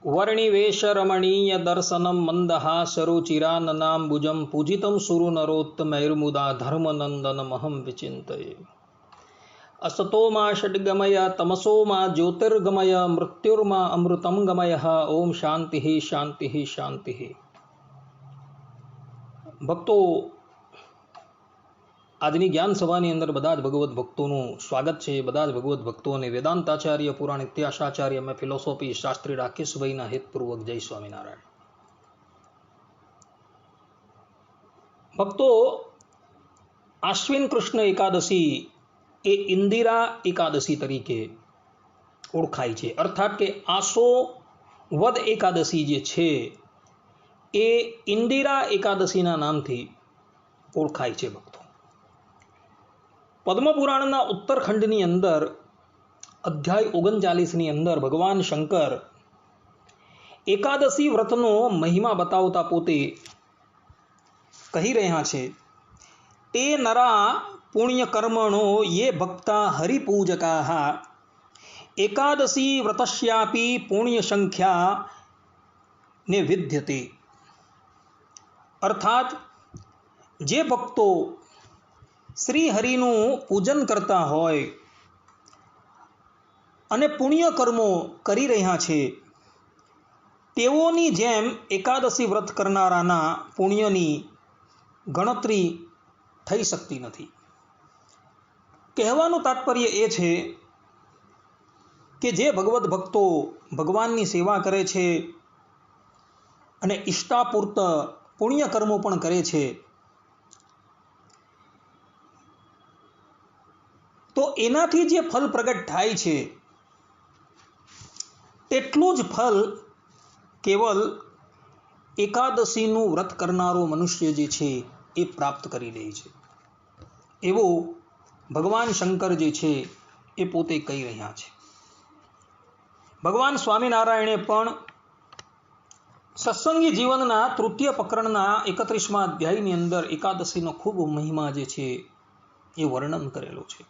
वर्णिवेशरमणीय दर्शनं मन्दहासरुचिराननाम्बुजं पूजितं सुरनरोत्तमैर्मुदा धर्मनन्दनमहं विचिन्तये। असतो मा षड्गमय तमसो मा ज्योतिर्गमय मृत्युर्मा अमृतं गमय। ओम शांति शांति शांति। भक्तों, આજની જ્ઞાન સભાની અંદર બધા જ ભગવત ભક્તોનું સ્વાગત છે। બધા જ ભગવત ભક્તોને વેદાંતાચાર્ય, પુરાણ ઇતિહાસાચાર્ય, મેં ફિલોસોફી શાસ્ત્રી રાકેશભાઈના હિતપૂર્વક જય સ્વામિનારાયણ। ભક્તો, આશ્વિન કૃષ્ણ એકાદશી એ ઇન્દિરા એકાદશી તરીકે ઓળખાય છે। અર્થાત કે આસો વદ એકાદશી જે છે એ ઇન્દિરા એકાદશીના નામથી ઓળખાય છે। ભક્તો, પદ્મપુરાણના ઉત્તરખંડની અંદર અધ્યાય 39ની અંદર ભગવાન શંકર એકાદશી વ્રતનો મહિમા બતાવતા પોતે કહી રહ્યા છે, તે નરા પુણ્ય કર્મણો યે ભક્તા હરિપૂજકાઃ એકાદશી વ્રતસ્યાપી પુણ્ય સંખ્યા ને વિદ્યતે। અર્થાત જે ભક્તો શ્રી હરિનું પૂજન કરતા હોય અને પુણ્ય કર્મો કરી રહ્યા છે, તેઓની જેમ એકાદશી વ્રત કરનારાના પુણ્યની ગણતરી થઈ શકતી નથી। કહેવાનું તાત્પર્ય એ છે કે જે ભગવત ભક્તો ભગવાનની સેવા કરે છે અને ઈષ્ટાપૂર્ત પુણ્ય કર્મો પણ કરે છે, તો એનાથી જે ફલ પ્રગટ થાય છે તેટલું જ ફલ કેવલ એકાદશીનું વ્રત કરનારો મનુષ્ય જે છે એ પ્રાપ્ત કરી લે છે, એવું ભગવાન શંકર જે છે એ પોતે કહી રહ્યા છે। ભગવાન સ્વામિનારાયણે પણ સત્સંગી જીવનના તૃતીય પ્રકરણના 31મા અધ્યાયની અંદર એકાદશીનો ખૂબ મહિમા જે છે એ વર્ણન કરેલો છે।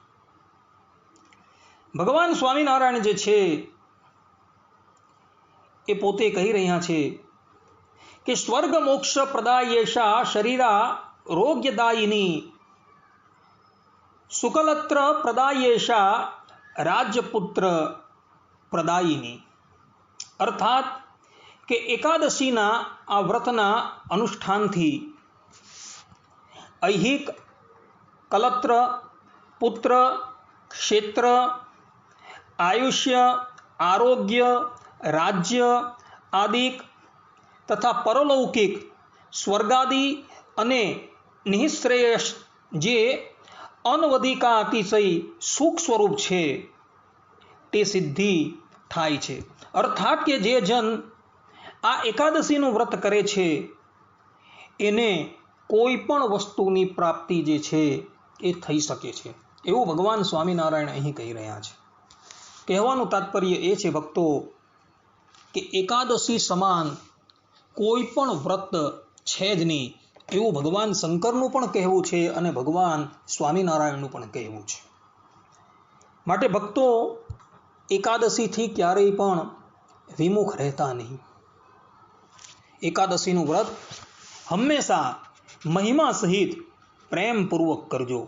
ભગવાન સ્વામિનારાયણ જે છે એ પોતે કહી રહ્યા છે કે સ્વર્ગ મોક્ષ પ્રદાયેશા શરીરા રોગ્યદાયિની શુકલત્ર પ્રદાયેશા રાજ્યપુત્ર પ્રદાયિની। અર્થાત કે એકાદશીના આ વ્રતના અનુષ્ઠાનથી ઐહિક, કલત્ર, પુત્ર, ક્ષેત્ર, આયુષ્ય, આરોગ્ય, રાજ્ય આદિક તથા પરલૌકિક સ્વર્ગાદિ અને નિઃશ્રેયસ જે અનવધિકા અતિશય સુખ સ્વરૂપ છે તે સિદ્ધિ થાય છે। અર્થાત કે જે જન આ એકાદશીનું વ્રત કરે છે એને કોઈ પણ વસ્તુની પ્રાપ્તિ જે છે એ થઈ શકે છે, એવું ભગવાન સ્વામિનારાયણ અહીં કહી રહ્યા છે। કહેવાનું તાત્પર્ય એ છે ભક્તો કે એકાદશી સમાન કોઈ પણ વ્રત છે જ નહીં, એવું ભગવાન શંકરનું પણ કહેવું છે અને ભગવાન સ્વામિનારાયણનું પણ કહેવું છે। માટે ભક્તો, એકાદશીથી ક્યારેય પણ વિમુખ રહેતા નહીં। એકાદશીનું વ્રત હંમેશા મહિમા સહિત પ્રેમપૂર્વક કરજો।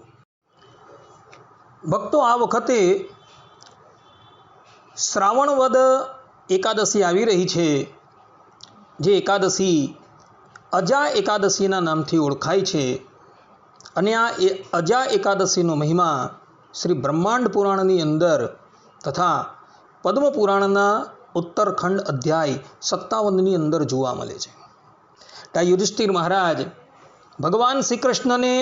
ભક્તો, આ વખતે શ્રાવણ વદ એકાદશી આવી રહી છે, જે એકાદશી અજા એકાદશીના નામથી ઓળખાય છે અને આ અજા એકાદશીનો મહિમા શ્રી બ્રહ્માંડ પુરાણની અંદર તથા પદ્મ પુરાણના ઉત્તરખંડ અધ્યાય 57ની અંદર જોવા મળે છે। ત્યાં યુધિષ્ઠિર મહારાજ ભગવાન શ્રી કૃષ્ણને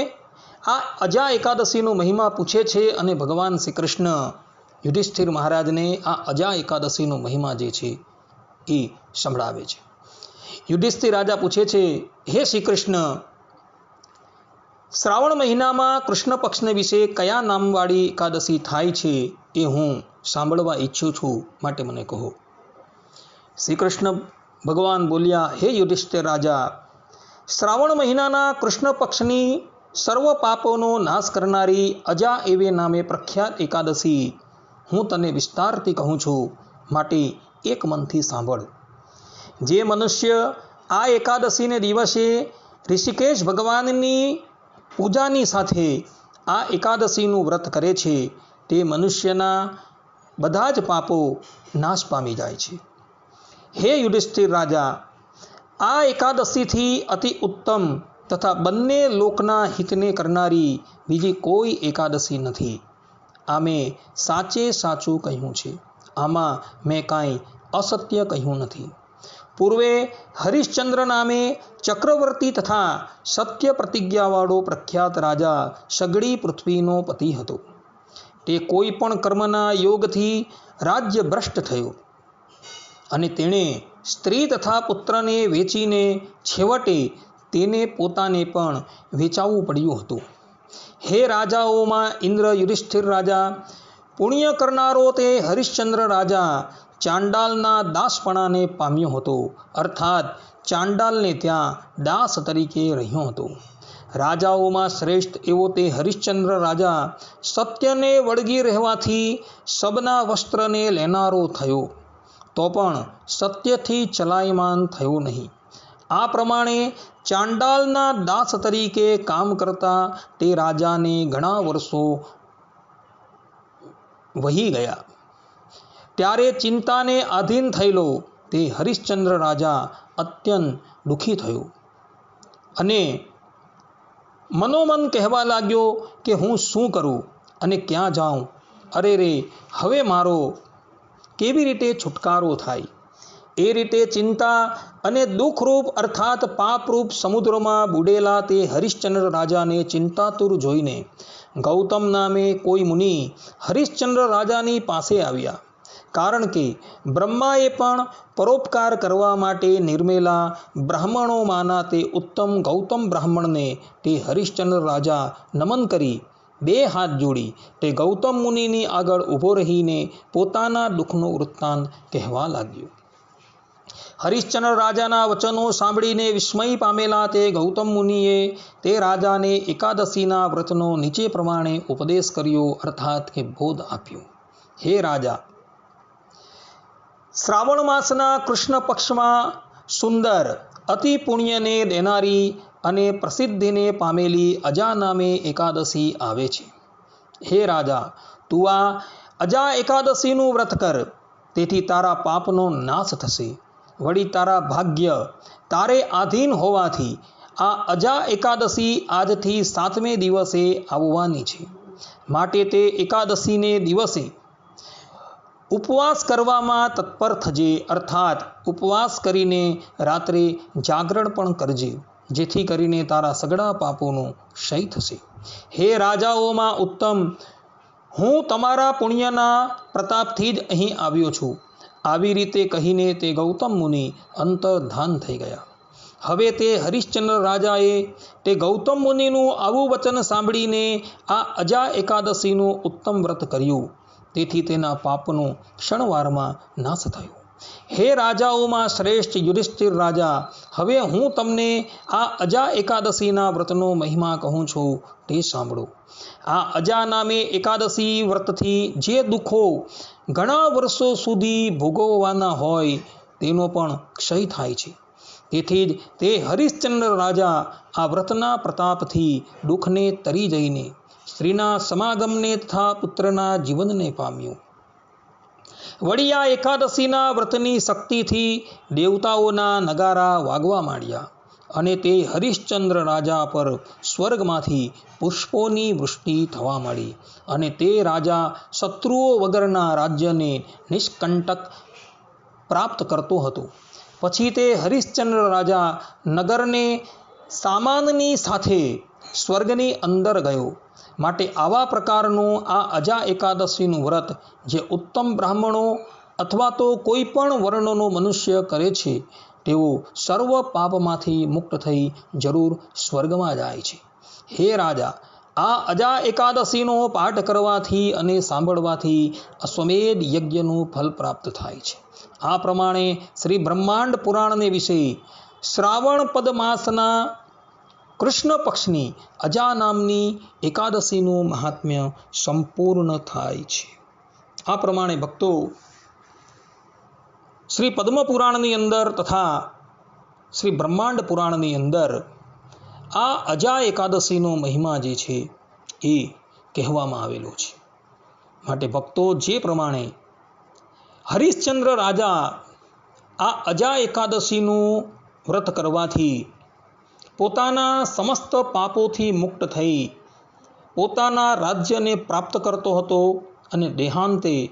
આ અજા એકાદશીનો મહિમા પૂછે છે અને ભગવાન શ્રી કૃષ્ણ યુધિષ્ઠિર મહારાજને આ અજા એકાદશીનો મહિમા જે છે એ સંભળાવે છે। યુધિષ્ઠિર રાજા પૂછે છે, હે શ્રી કૃષ્ણ, શ્રાવણ મહિનામાં કૃષ્ણ પક્ષને વિશે કયા નામવાળી એકાદશી થાય છે એ હું સાંભળવા ઈચ્છું છું, માટે મને કહો। શ્રી કૃષ્ણ ભગવાન બોલ્યા, હે યુધિષ્ઠિર રાજા, શ્રાવણ મહિનાના કૃષ્ણ પક્ષની સર્વ પાપોનો નાશ કરનારી અજા એવે નામે પ્રખ્યાત એકાદશી હું તને વિસ્તારથી કહું છું, માટે એક મનથી સાંભળ। જે મનુષ્ય આ એકાદશીને દિવસે ઋષિકેશ ભગવાનની પૂજાની સાથે આ એકાદશીનું વ્રત કરે છે તે મનુષ્યના બધા જ પાપો નાશ પામી જાય છે. હે યુધિષ્ઠિર રાજા, આ એકાદશીથી અતિ ઉત્તમ તથા બંને લોકના હિતને કરનારી બીજી કોઈ એકાદશી નથી. આ મેં સાચે સાચું કહ્યું છે. આમાં મેં કાંઈ અસત્ય કહ્યું નથી. પૂર્વે હરિશ્ચંદ્ર નામે ચક્રવર્તી તથા સત્ય પ્રતિજ્ઞાવાળો પ્રખ્યાત રાજા સઘળી પૃથ્વીનો પતિ હતો. તે કોઈ પણ કર્મના યોગથી રાજ્ય ભ્રષ્ટ થયો અને તેણે સ્ત્રી તથા પુત્રને વેચીને છેવટે તેને પોતાને પણ વેચાવવું પડ્યું હતું. હે રાજાઓમાં ઇન્દ્ર યુધિષ્ઠિર રાજા, પુણ્ય કરનારો તે હરિશ્ચંદ્ર રાજા ચાંડાલના દાસપણાને પામ્યો હતો, અર્થાત ચાંડાલને ત્યાં દાસ તરીકે રહ્યો હતો. રાજાઓમાં શ્રેષ્ઠ એવો તે હરિશ્ચંદ્ર રાજા સત્યને વળગી રહેવાથી સબના વસ્ત્રને લેનારો થયો, તો પણ સત્યથી ચલાયમાન થયો નહીં. આ પ્રમાણે ચાંડાલના દાસ તરીકે કામ કરતા તે રાજાને ઘણા વર્ષો વહી ગયા. ત્યારે ચિંતાને આધીન થયેલો તે હરિશ્ચંદ્ર રાજા અત્યંત દુઃખી થયો અને મનોમન કહેવા લાગ્યો કે હું શું કરું અને ક્યાં જાઉં? અરે રે, હવે મારો કેવી રીતે છુટકારો થાય? એ રીતે ચિંતા અને દુઃખરૂપ અર્થાત પાપરૂપ સમુદ્રમાં બુડેલા તે હરિશ્ચંદ્ર રાજાને ચિંતાતુર જોઈને ગૌતમ નામે કોઈ મુનિ હરિશ્ચંદ્ર રાજાની પાસે આવ્યા. કારણ કે બ્રહ્માએ પણ પરોપકાર કરવા માટે નિર્મેલા બ્રાહ્મણોમાંના તે ઉત્તમ ગૌતમ બ્રાહ્મણને તે હરિશ્ચંદ્ર રાજા નમન કરી બે હાથ જોડી તે ગૌતમ મુનિની આગળ ઊભો રહીને પોતાના દુઃખનો વૃત્તાંત કહેવા લાગ્યો. હરિશ્ચંદ્ર રાજાના વચનો સાંભળીને વિસ્મય પામેલા તે ગૌતમ મુનિએ તે રાજાને એકાદશીના વ્રતનો નીચે પ્રમાણે ઉપદેશ કર્યો, અર્થાત કે બોધ આપ્યો. હે રાજા, શ્રાવણ માસના કૃષ્ણ પક્ષમાં સુંદર અતિ પુણ્યને દેનારી અને પ્રસિદ્ધિને પામેલી અજા નામે એકાદશી આવે છે. હે રાજા, તું આ અજા એકાદશીનું વ્રત કર, તેથી તારા પાપનો નાશ થશે. વળી તારા ભાગ્ય તારે આધીન હોવાથી આ અજા એકાદશી આજથી 7મે દિવસે આવવાની છે. માટે તે એકાદશીને દિવસે ઉપવાસ કરવામાં તત્પર થજે, અર્થાત ઉપવાસ કરીને રાત્રે જાગરણ પણ કરજે, જેથી કરીને તારા સઘળા પાપોનો ક્ષય થશે. હે રાજાઓમાં ઉત્તમ, હું તમારા પુણ્યના પ્રતાપથી જ અહીં આવ્યો છું. આવી રીતે કહીને તે ગૌતમ મુનિ અંતર્ધાન થઈ ગયા. હવે તે હરિશ્ચંદ્ર રાજાએ તે ગૌતમ મુનિનું આવું વચન સાંભળીને આ અજા એકાદશીનું ઉત્તમ વ્રત કર્યું. તેથી તેના પાપનો ક્ષણવારમાં નાશ થયો. હે રાજાઓમાં શ્રેષ્ઠ યુધિષ્ઠિર રાજા, હવે હું તમને આ અજા એકાદશીના વ્રતનો મહિમા કહું છું, તે સાંભળો. આ અજા નામે એકાદશી વ્રતથી જે દુઃખો ઘણા વર્ષો સુધી ભોગવવાના હોય તેનો પણ ક્ષય થાય છે. તેથી જ તે હરિશ્ચંદ્ર રાજા આ વ્રતના પ્રતાપથી દુઃખને તરી જઈને સ્ત્રીના સમાગમને તથા પુત્રના જીવનને પામ્યું. વળી આ એકાદશીના વ્રતની શક્તિથી દેવતાઓના નગારા વાગવા માંડ્યા અને તે હરિશ્ચંદ્ર રાજા પર સ્વર્ગમાંથી પુષ્પોની વૃષ્ટિ થવા માંડી અને તે રાજા શત્રુઓ વગરના રાજ્યને નિષ્કંટક પ્રાપ્ત કરતો હતો. પછી તે હરિશ્ચંદ્ર રાજા નગરને સામાનની સાથે સ્વર્ગની અંદર ગયો. માટે આવા પ્રકારનું આ અજા એકાદશીનું વ્રત જે ઉત્તમ બ્રાહ્મણો અથવા તો કોઈ પણ વર્ણનો મનુષ્ય કરે છે તેઓ સર્વ પાપમાંથી મુક્ત થઈ જરૂર સ્વર્ગમાં જાય છે. હે રાજા, આ અજા એકાદશીનો પાઠ કરવાથી અને સાંભળવાથી અશ્વમેધ યજ્ઞનું ફલ પ્રાપ્ત થાય છે. આ પ્રમાણે શ્રી બ્રહ્માંડ પુરાણને વિશે શ્રાવણ પદ માસના કૃષ્ણ પક્ષની અજા નામની એકાદશીનું મહાત્મ્ય સંપૂર્ણ થાય છે. આ પ્રમાણે ભક્તો શ્રી પદ્મ પુરાણની અંદર તથા શ્રી બ્રહ્માંડ પુરાણની અંદર આ અજા એકાદશીનો મહિમા જે છે એ કહેવામાં આવેલો છે. માટે ભક્તો જે પ્રમાણે હરિશ્ચંદ્ર રાજા આ અજા એકાદશીનું વ્રત કરવાથી પોતાના સમસ્ત પાપોથી મુક્ત થઈ પોતાના રાજ્યને પ્રાપ્ત કરતો હતો અને દેહાંતે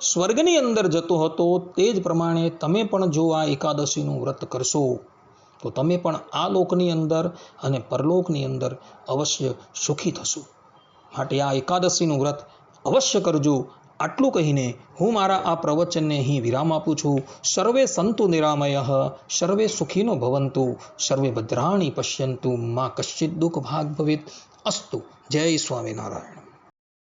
સ્વર્ગની અંદર જતો હતો, તે જ પ્રમાણે તમે પણ જો આ એકાદશીનું વ્રત કરશો તો તમે પણ આ લોકની અંદર અને પરલોકની અંદર અવશ્ય સુખી થશો. માટે આ એકાદશીનું વ્રત અવશ્ય કરજો. આટલું કહીને હું મારા આ પ્રવચનને અહીં વિરામ આપું છું. સર્વે સંતુ નિરામયઃ, સર્વે સુખીનો ભવંતુ, સર્વે ભદ્રાણી પશ્યંતુ, મા કશ્ચિત દુઃખ ભાગ ભવેત. અસ્તુ. જય સ્વામિનારાયણ.